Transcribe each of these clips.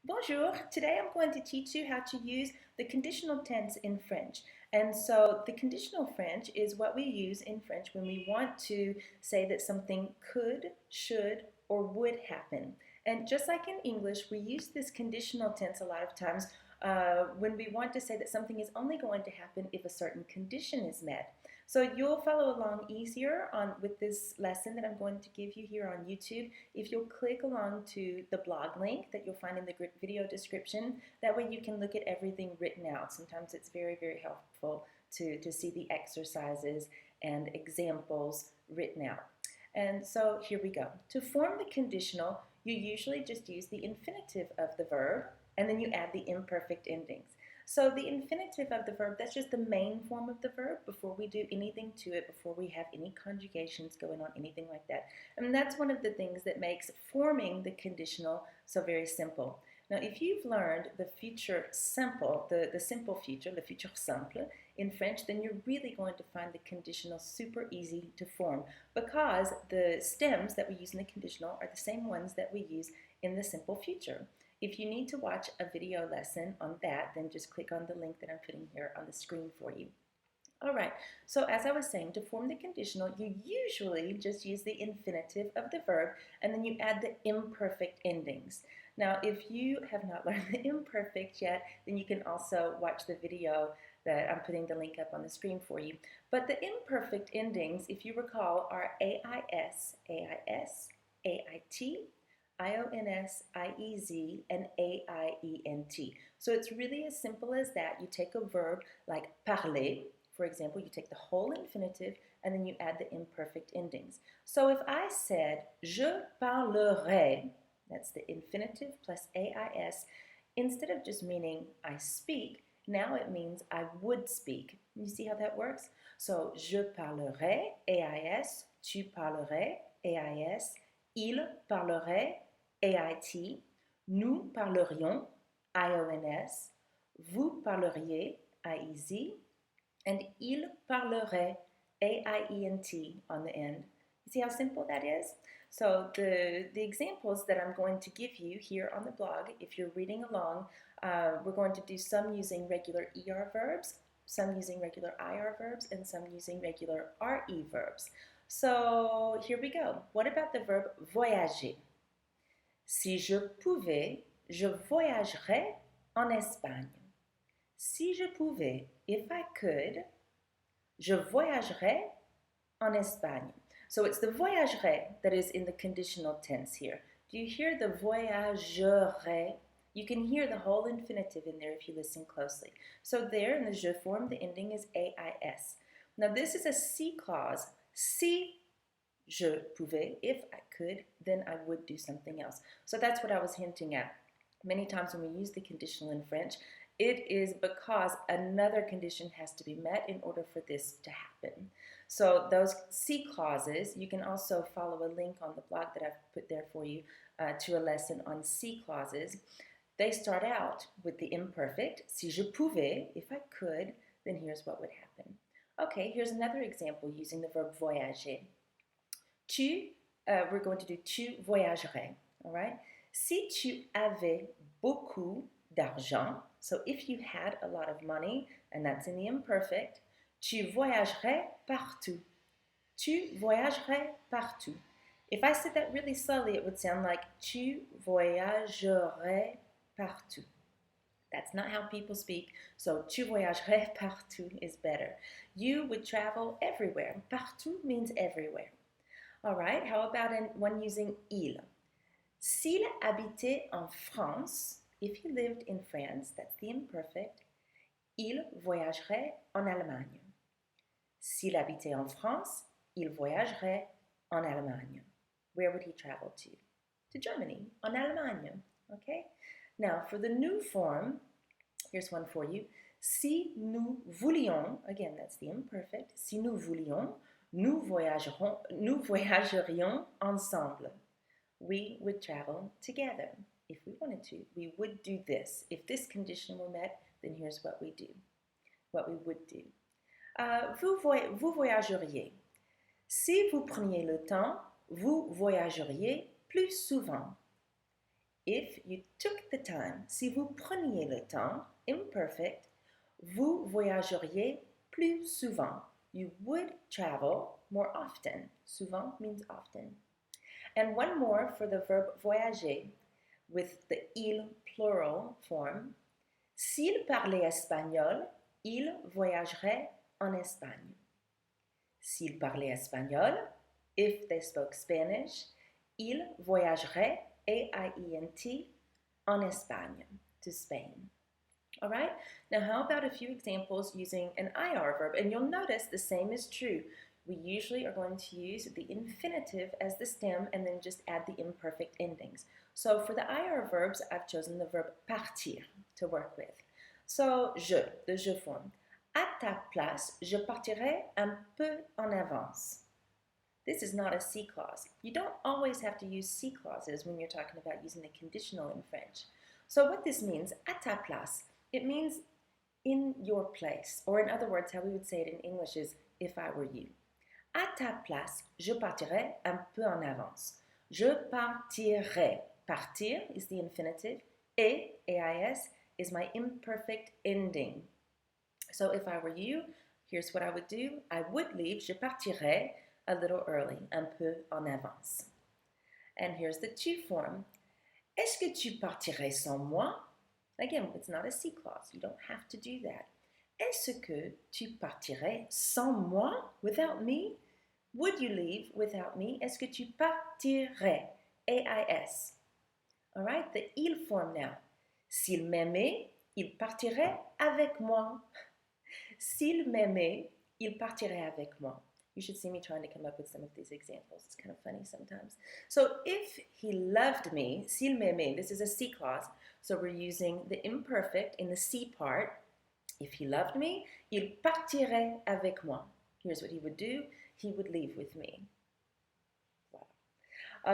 Bonjour, today I'm going to teach you how to use the conditional tense in French. And so the conditional French is what we use in French when we want to say that something could, should, or would happen. And just like in English, we use this conditional tense a lot of times when we want to say that something is only going to happen if a certain condition is met. So you'll follow along easier with this lesson that I'm going to give you here on YouTube if you'll click along to the blog link that you'll find in the video description. That way you can look at everything written out. Sometimes it's very, very helpful to see the exercises and examples written out. And so here we go. To form the conditional, you usually just use the infinitive of the verb and then you add the imperfect endings. So the infinitive of the verb, that's just the main form of the verb before we do anything to it, before we have any conjugations going on, anything like that. And that's one of the things that makes forming the conditional so very simple. Now, if you've learned the future simple, the simple future, le futur simple, in French, then you're really going to find the conditional super easy to form because the stems that we use in the conditional are the same ones that we use in the simple future. If you need to watch a video lesson on that, then just click on the link that I'm putting here on the screen for you. All right, so as I was saying, to form the conditional, you usually just use the infinitive of the verb and then you add the imperfect endings. Now, if you have not learned the imperfect yet, then you can also watch the video that I'm putting the link up on the screen for you. But the imperfect endings, if you recall, are AIS, AIS, AIT, IONS, IEZ, and AIENT. So it's really as simple as that. You take a verb like parler, for example, you take the whole infinitive and then you add the imperfect endings. So if I said, je parlerai, that's the infinitive plus AIS, instead of just meaning I speak, now it means I would speak. You see how that works? So, je parlerai, AIS, tu parlerais, AIS, il parlerait, AIT, nous parlerions, IONS, vous parleriez, IEZ, and il parlerait, AIENT on the end. You see how simple that is? So the examples that I'm going to give you here on the blog, if you're reading along, we're going to do some using regular ER verbs, some using regular IR verbs, and some using regular RE verbs. So here we go. What about the verb voyager? Si je pouvais, je voyagerais en Espagne. Si je pouvais, if I could, je voyagerais en Espagne. So it's the voyagerais that is in the conditional tense here. Do you hear the voyagerais? You can hear the whole infinitive in there if you listen closely. So there in the je form, the ending is AIS. Now this is a C clause. Si je pouvais, if I could, then I would do something else. So that's what I was hinting at. Many times when we use the conditional in French, it is because another condition has to be met in order for this to happen. So those C clauses, you can also follow a link on the blog that I've put there for you to a lesson on C clauses. They start out with the imperfect. Si je pouvais, if I could, then here's what would happen. Okay, here's another example using the verb voyager. We're going to do tu voyagerais, all right? Si tu avais beaucoup d'argent, so if you had a lot of money, and that's in the imperfect, tu voyagerais partout. Tu voyagerais partout. If I said that really slowly, it would sound like tu voyagerais partout. That's not how people speak, so tu voyagerais partout is better. You would travel everywhere. Partout means everywhere. All right, how about one using il? S'il habitait en France, if he lived in France, that's the imperfect, il voyagerait en Allemagne. S'il habitait en France, il voyagerait en Allemagne. Where would he travel to? To Germany, en Allemagne, okay? Now, for the new form, here's one for you. Si nous voulions, again, that's the imperfect, si nous voulions, nous voyagerions ensemble. We would travel together. If we wanted to, we would do this. If this condition were met, then here's what we do, what we would do. Vous voyageriez. Si vous preniez le temps, vous voyageriez plus souvent. If you took the time, si vous preniez le temps, imperfect, vous voyageriez plus souvent. You would travel more often. Souvent means often. And one more for the verb voyager with the il plural form. S'il parlait espagnol, il voyagerait en Espagne. S'il parlait espagnol, if they spoke Spanish, il voyagerait, A-I-E-N-T, en Espagne, to Spain. All right, now how about a few examples using an IR verb? And you'll notice the same is true. We usually are going to use the infinitive as the stem and then just add the imperfect endings. So for the IR verbs, I've chosen the verb partir to work with. So, the je form. À ta place, je partirai un peu en avance. This is not a C clause. You don't always have to use C clauses when you're talking about using the conditional in French. So what this means, à ta place, it means in your place. Or in other words, how we would say it in English is, if I were you. À ta place, je partirai un peu en avance. Je partirai. Partir is the infinitive. Et, A-I-S, is my imperfect ending. So if I were you, here's what I would do. I would leave, je partirai a little early, un peu en avance. And here's the tu form. Est-ce que tu partirais sans moi? Again, it's not a C clause. You don't have to do that. Est-ce que tu partirais sans moi? Without me? Would you leave without me? Est-ce que tu partirais? A-I-S. All right, the il form now. S'il m'aimait, il partirait avec moi. S'il m'aimait, il partirait avec moi. You should see me trying to come up with some of these examples. It's kind of funny sometimes. So if he loved me, s'il m'aimait, this is a C clause. So we're using the imperfect in the C part. If he loved me, il partirait avec moi. Here's what he would do. He would leave with me. Voilà.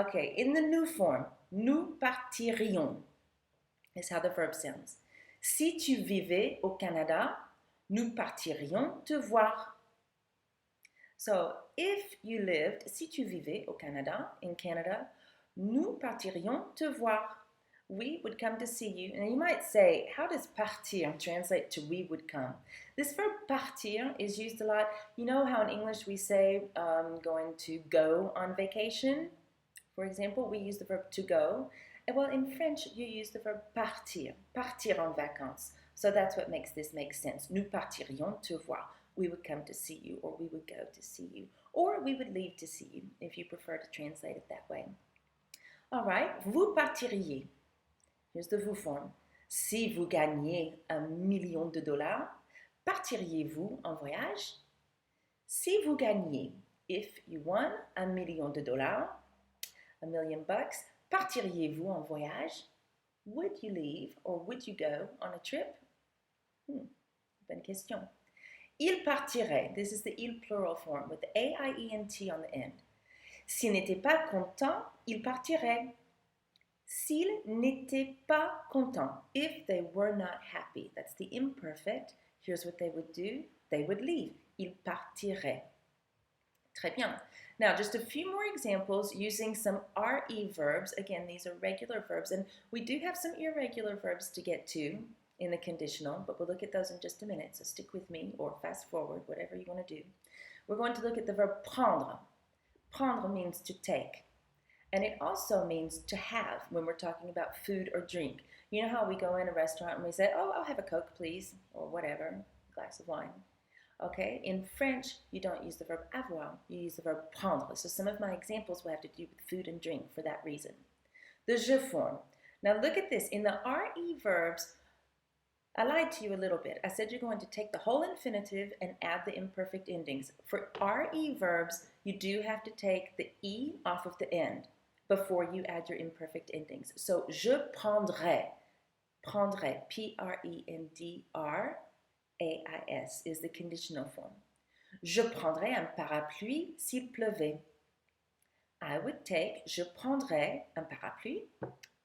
Okay, in the nous form, nous partirions is how the verb sounds. Si tu vivais au Canada, nous partirions te voir. So, if you lived, si tu vivais au Canada, in Canada, nous partirions te voir. We would come to see you. And you might say, how does partir translate to we would come? This verb partir is used a lot. You know how in English we say going to go on vacation? For example, we use the verb to go. And well, in French, you use the verb partir, partir en vacances. So that's what makes this make sense. Nous partirions te voir. We would come to see you, or we would go to see you, or we would leave to see you, if you prefer to translate it that way. All right, vous partiriez. Here's the vous form. Si vous gagnez $1 million, partiriez-vous en voyage? Si vous gagnez, if you won $1 million, $1 million, partiriez-vous en voyage? Would you leave or would you go on a trip? Bonne question. Il partirait. This is the il plural form with the A-I-E-N-T on the end. S'il n'était pas content, il partirait. S'ils n'étaient pas contents, if they were not happy, that's the imperfect. Here's what they would do. They would leave. Ils partiraient. Très bien. Now, just a few more examples using some RE verbs. Again, these are regular verbs, and we do have some irregular verbs to get to in the conditional, but we'll look at those in just a minute, so stick with me or fast forward, whatever you want to do. We're going to look at the verb prendre. Prendre means to take. And it also means to have when we're talking about food or drink. You know how we go in a restaurant and we say, oh, I'll have a Coke, please, or whatever, a glass of wine. Okay, in French, you don't use the verb avoir, you use the verb prendre. So some of my examples will have to do with food and drink for that reason. The je form. Now look at this. In the RE verbs, I lied to you a little bit. I said you're going to take the whole infinitive and add the imperfect endings. For RE verbs, you do have to take the E off of the end before you add your imperfect endings. So, je prendrai, prendrai, P-R-E-N-D-R-A-I-S is the conditional form. Je prendrai un parapluie s'il pleuvait. I would take, je prendrai un parapluie,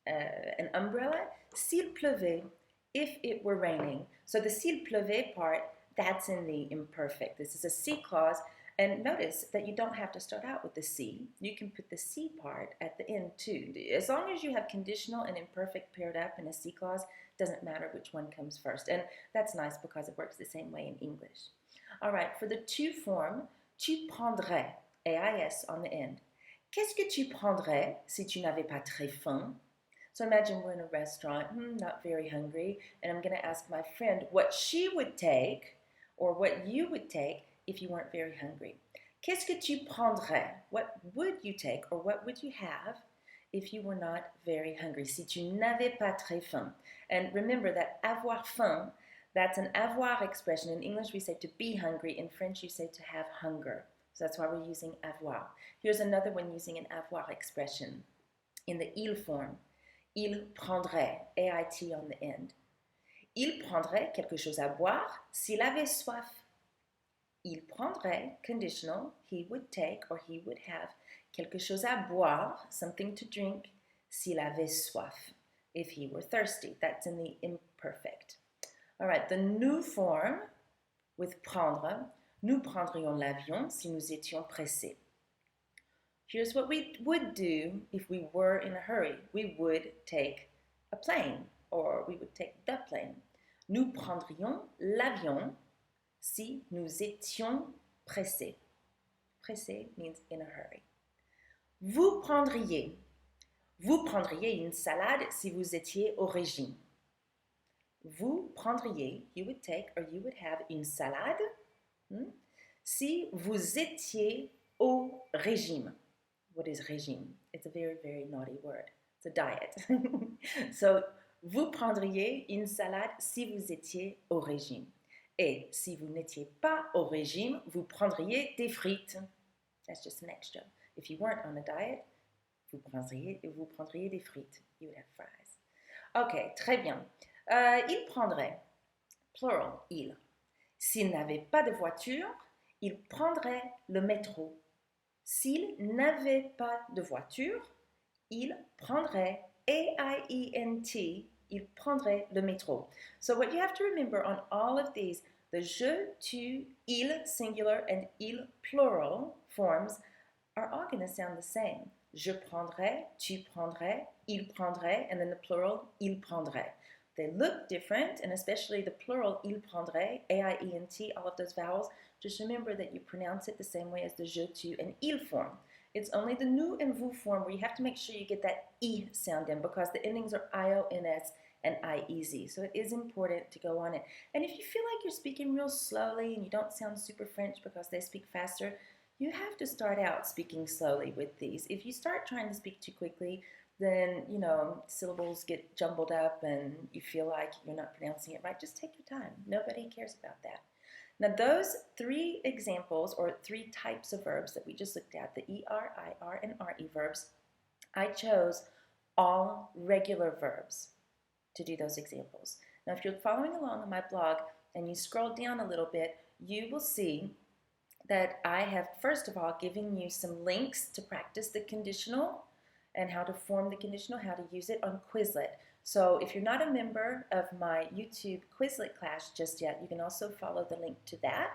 an umbrella, s'il pleuvait, if it were raining. So the s'il pleuvait part, that's in the imperfect. This is a C clause, And notice that you don't have to start out with the C. You can put the C part at the end too. As long as you have conditional and imperfect paired up in a C clause, doesn't matter which one comes first. And that's nice because it works the same way in English. All right, for the to form, tu prendrais, AIS on the end. Qu'est-ce que tu prendrais si tu n'avais pas très faim? So imagine we're in a restaurant, not very hungry, and I'm going to ask my friend what she would take or what you would take if you weren't very hungry. Qu'est-ce que tu prendrais? What would you take or what would you have if you were not very hungry? Si tu n'avais pas très faim. And remember that avoir faim, that's an avoir expression. In English we say to be hungry. In French you say to have hunger. So that's why we're using avoir. Here's another one using an avoir expression in the il form. Il prendrait, AIT on the end. Il prendrait quelque chose à boire s'il avait soif. Il prendrait, conditional, he would take or he would have quelque chose à boire, something to drink, s'il avait soif, if he were thirsty. That's in the imperfect. All right, the nous form with prendre, nous prendrions l'avion si nous étions pressés. Here's what we would do if we were in a hurry. We would take a plane or we would take the plane. Nous prendrions l'avion si nous étions pressés. Pressé means in a hurry. Vous prendriez une salade si vous étiez au régime. Vous prendriez, you would take or you would have une salade si vous étiez au régime. What is régime? It's a very, very naughty word. It's a diet. So, vous prendriez une salade si vous étiez au régime. Et si vous n'étiez pas au régime, vous prendriez des frites. That's just an extra. If you weren't on a diet, vous prendriez des frites. You would have fries. Ok, très bien. Il prendrait, plural, il. S'il n'avait pas de voiture, il prendrait le métro. S'il n'avait pas de voiture, il prendrait, A-I-E-N-T, il prendrait le métro. So what you have to remember on all of these, the je, tu, il singular and il plural forms are all going to sound the same. Je prendrais, tu prendrais, il prendrait, and then the plural, il prendrait. They look different, and especially the plural, il prendrait, A-I-E-N-T, all of those vowels, just remember that you pronounce it the same way as the je, tu, and il form. It's only the nous and vous form where you have to make sure you get that E sound in because the endings are I-O-N-S and I-E-Z. So it is important to go on it. And if you feel like you're speaking real slowly and you don't sound super French because they speak faster, you have to start out speaking slowly with these. If you start trying to speak too quickly, then, syllables get jumbled up and you feel like you're not pronouncing it right. Just take your time. Nobody cares about that. Now, those three examples or three types of verbs that we just looked at, the ER, IR, and RE verbs, I chose all regular verbs to do those examples. Now, if you're following along on my blog and you scroll down a little bit, you will see that I have, first of all, given you some links to practice the conditional and how to form the conditional, how to use it on Quizlet. So if you're not a member of my YouTube Quizlet class just yet, you can also follow the link to that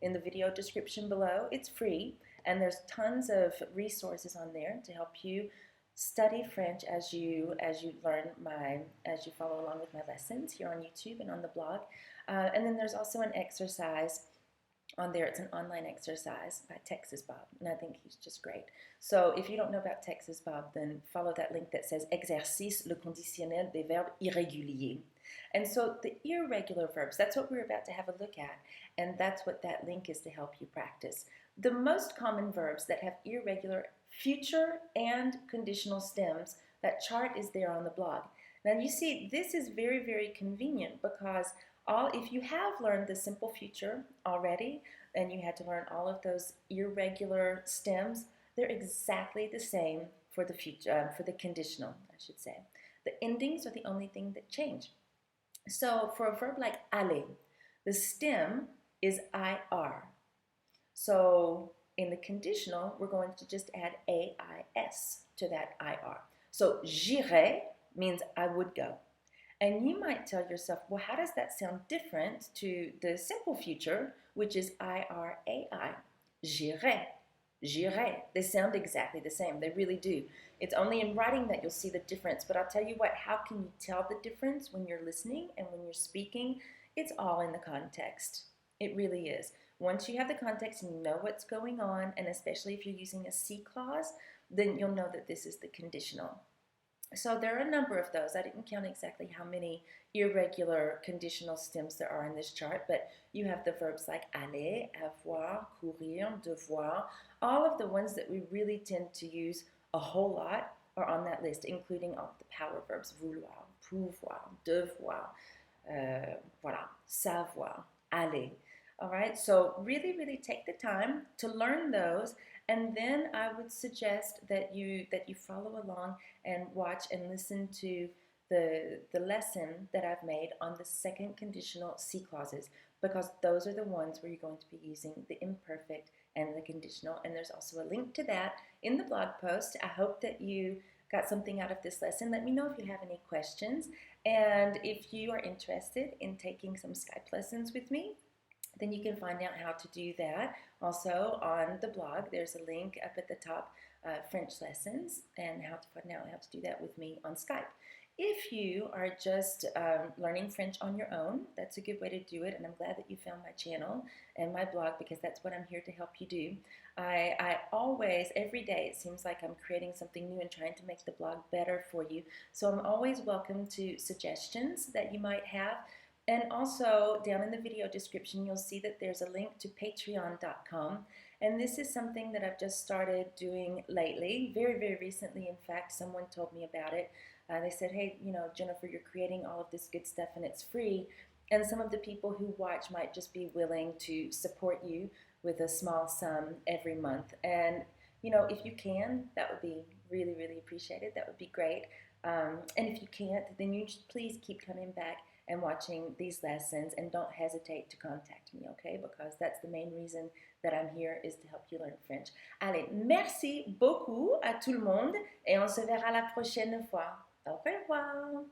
in the video description below. It's free, and there's tons of resources on there to help you study French as you follow along with my lessons here on YouTube and on the blog. And then there's also an exercise on there. It's an online exercise by Texas Bob, and I think he's just great. So if you don't know about Texas Bob, then follow that link that says Exercice le conditionnel des verbes irréguliers. And so the irregular verbs, that's what we're about to have a look at, and that's what that link is to help you practice. The most common verbs that have irregular future and conditional stems, that chart is there on the blog. Now you see, this is very, very convenient because if you have learned the simple future already, and you had to learn all of those irregular stems, they're exactly the same for the future, for the conditional, I should say. The endings are the only thing that change. So for a verb like aller, the stem is IR. So in the conditional, we're going to just add AIS to that IR. So j'irai means I would go. And you might tell yourself, well, how does that sound different to the simple future, which is IRAI? j'irai, j'irai. They sound exactly the same. They really do. It's only in writing that you'll see the difference. But I'll tell you what, how can you tell the difference when you're listening and when you're speaking? It's all in the context. It really is. Once you have the context and you know what's going on, and especially if you're using a C clause, then you'll know that this is the conditional. So there are a number of those. I didn't count exactly how many irregular conditional stems there are in this chart, but you have the verbs like aller, avoir, courir, devoir. All of the ones that we really tend to use a whole lot are on that list, including all of the power verbs, vouloir, pouvoir, devoir, voilà, savoir, aller. All right, so really, really take the time to learn those, and then I would suggest that you follow along and watch and listen to the lesson that I've made on the second conditional C clauses, because those are the ones where you're going to be using the imperfect and the conditional, and there's also a link to that in the blog post. I hope that you got something out of this lesson. Let me know if you have any questions, and if you are interested in taking some Skype lessons with me, then you can find out how to do that. Also on the blog, there's a link up at the top, French lessons, and how to find out how to do that with me on Skype. If you are just learning French on your own, that's a good way to do it, and I'm glad that you found my channel and my blog, because that's what I'm here to help you do. I always, every day, it seems like I'm creating something new and trying to make the blog better for you. So I'm always welcome to suggestions that you might have. And also, down in the video description, you'll see that there's a link to patreon.com. And this is something that I've just started doing lately, very, very recently. In fact, someone told me about it. They said, hey, you know, Jennifer, you're creating all of this good stuff and it's free. And some of the people who watch might just be willing to support you with a small sum every month. And, you know, if you can, that would be really, really appreciated. That would be great. And if you can't, then you just please keep coming back and watching these lessons, and don't hesitate to contact me, okay? Because that's the main reason that I'm here, is to help you learn French. Allez, merci beaucoup à tout le monde, et on se verra la prochaine fois. Au revoir!